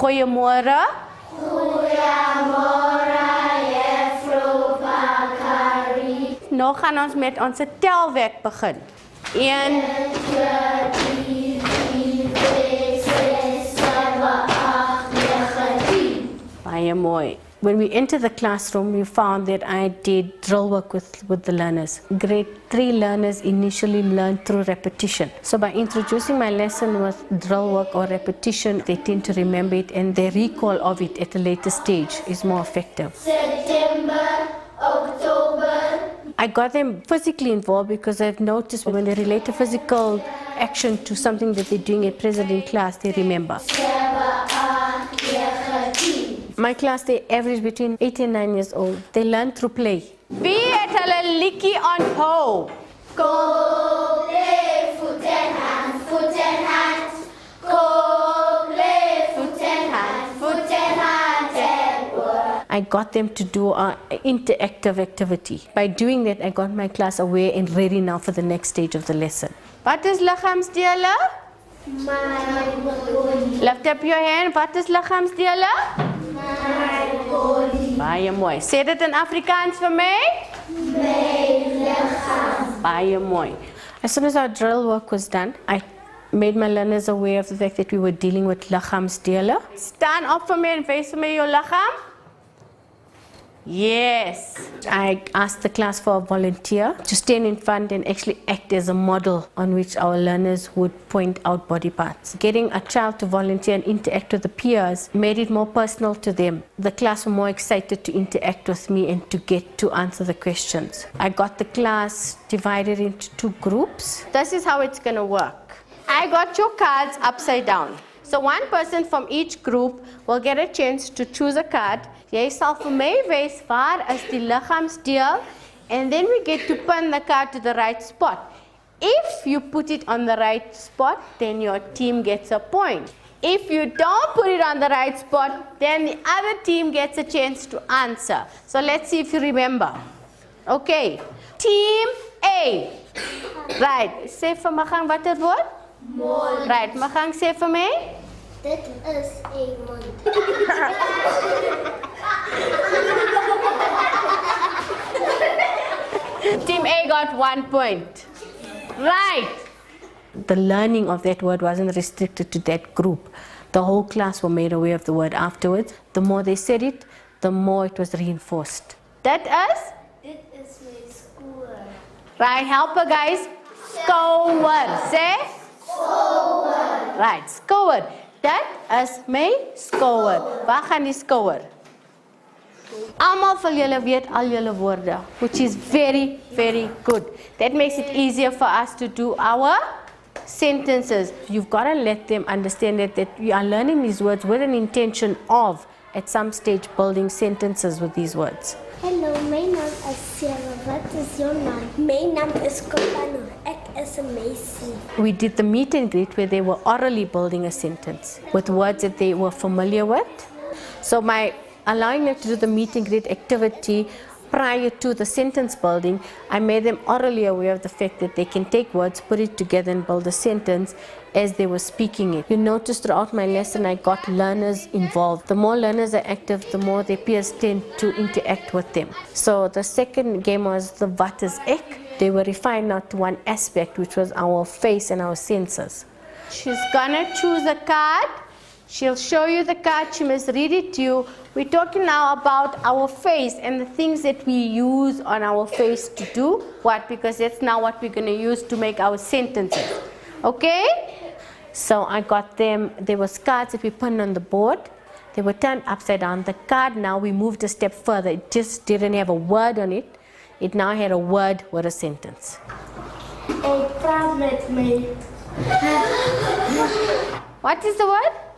Goeiemôre. Goeiemôre, Juffrou Pakari. Nou gaan ons met onze telwerk begin. 1, 2, 3, 4, 5, 6, 7, 8, 9, 10. baie mooi. When we entered the classroom, we found that I did drill work with the learners. Grade 3 learners initially learned through repetition. So by introducing my lesson with drill work or repetition, they tend to remember it and their recall of it at a later stage is more effective. September, October. I got them physically involved because I've noticed when they relate a physical action to something that they're doing at present in class, they remember. 7, 8, 9, 10. My class, they average between 8 and 9 years old. They learn through play. Wie het hulle liedjie onthou? Go play foot and hand, foot and hand. Go play foot and hand, foot and hand and work. I got them to do an interactive activity. By doing that, I got my class aware and ready now for the next stage of the lesson. Wat is liggaamsdele? My body, Lift up your hand. Wat is liggaamsdele? my body. Baie mooi. Sê dit in Afrikaans vir my. My lichaam. Baie mooi. As soon as our drill work was done, I made my learners aware of the fact that we were dealing with liggaamsdele. Stand up for me and face for me your liggaam. Yes. I asked the class for a volunteer to stand in front and actually act as a model on which our learners would point out body parts. Getting a child to volunteer and interact with the peers made it more personal to them. The class were more excited to interact with me and to get to answer the questions. I got the class divided into 2 groups. This is how it's going to work. I got your cards upside down. So one person from each group will get a chance to choose a card. Jy sal vir my wys waar is die liggaamsdeel and then we get to pin the card to the right spot. If you put it on the right spot, then your team gets a point. If you don't put it on the right spot, then the other team gets a chance to answer. So let's see if you remember. Okay. Team A. Right. Sê vir Magang wat het word? Mond. Right. Magang sê vir my. Dit is 'n mond. Team A got 1 point. Right. The learning of that word wasn't restricted to that group. The whole class were made aware of the word afterwards. The more they said it, the more it was reinforced. That is? Dit is my skool. Right, help her guys. Skouer. Say? Skool. Right, skouer. That is my skouer. Waar gaan die skouer? Almal van julle weet al julle woorde, which is very, very good. That makes it easier for us to do our sentences. You've got to let them understand that we are learning these words with an intention of, at some stage, building sentences with these words. Hallo, my naam is Sarah. Wat is jou naam? My naam is Kopano. Ek is 'n meisie. We did the meet and greet where they were orally building a sentence with words that they were familiar with. So my allowing them to do the meet and greet activity prior to the sentence building, I made them orally aware of the fact that they can take words, put it together and build a sentence as they were speaking it. You notice throughout my lesson I got learners involved. The more learners are active, the more their peers tend to interact with them. So the second game was the wat is ek. They were refined now to one aspect, which was our face and our senses. She's gonna choose a card. She'll show you the card. She must read it to you. We're talking now about our face and the things that we use on our face to do what, because that's now what we're going to use to make our sentences. Okay? So I got them. There were cards that we put on the board. They were turned upside down. The card now we moved a step further. It just didn't have a word on it. It now had a word with a sentence. Ek praat met my. What is the word?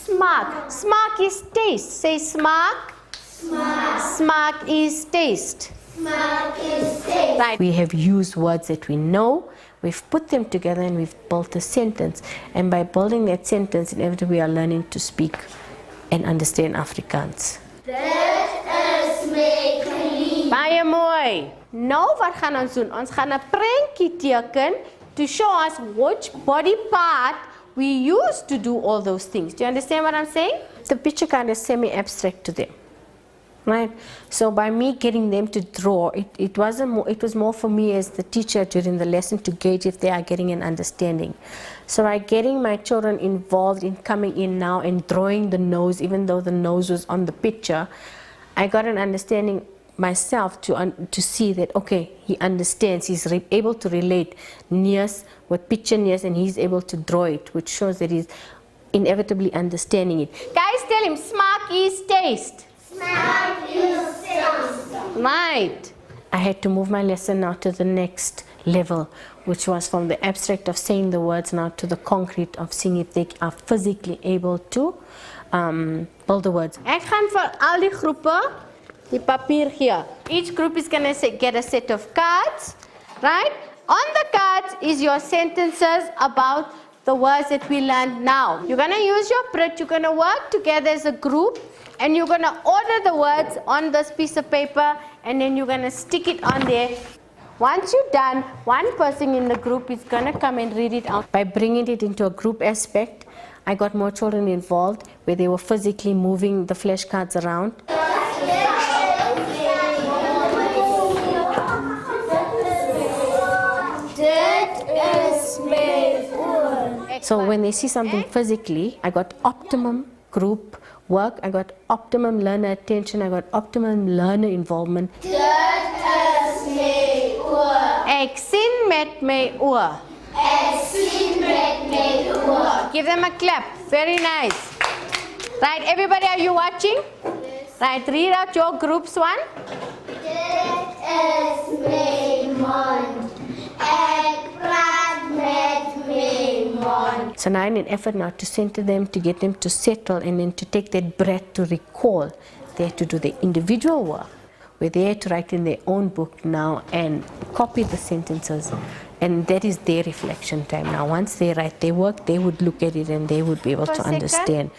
Smaak. Smaak is taste. Say smaak. Smaak. Smaak is taste. Smaak is taste. Right. We have used words that we know, we've put them together and we've built a sentence. And by building that sentence, inevitably we are learning to speak and understand Afrikaans. Dit is my clean. Baie mooi. Nou wat gaan ons doen? Ons gaan 'n prentjie teken to show us which body part we use to do all those things. Do you understand what I'm saying? the picture kind is semi-abstract to them. Right, so by me getting them to draw, it was more for me as the teacher during the lesson to gauge if they are getting an understanding. So by getting my children involved in coming in now and drawing the nose, even though the nose was on the picture, I got an understanding myself to see that, okay, he understands, he's able to relate nears with picture nears, and he's able to draw it, which shows that he's inevitably understanding it. Guys, tell him, smaak is taste. Right. I had to move my lesson now to the next level, which was from the abstract of saying the words now to the concrete of seeing if they are physically able to build the words. Ek gaan vir al die groepe die papier hier. Each group is going to get a set of cards, right? On the cards is your sentences about the words that we learned now. You're going to use your Brit, you're going to work together as a group, and you're going to order the words on this piece of paper, and then you're going to stick it on there. Once you're done, one person in the group is going to come and read it out. By bringing it into a group aspect, I got more children involved where they were physically moving the flashcards around. So when they see something physically, I got optimum group work, I got optimum learner attention, I got optimum learner involvement. Ek sien met my oor. Give them a clap. Very nice. Right, everybody, are you watching? Yes. Right, read out your groups one. So now in an effort now to center them, to get them to settle, and then to take that breath to recall, they have to do the individual work, where they have to write in their own book now and copy the sentences, and that is their reflection time. Now once they write their work, they would look at it and they would be able to understand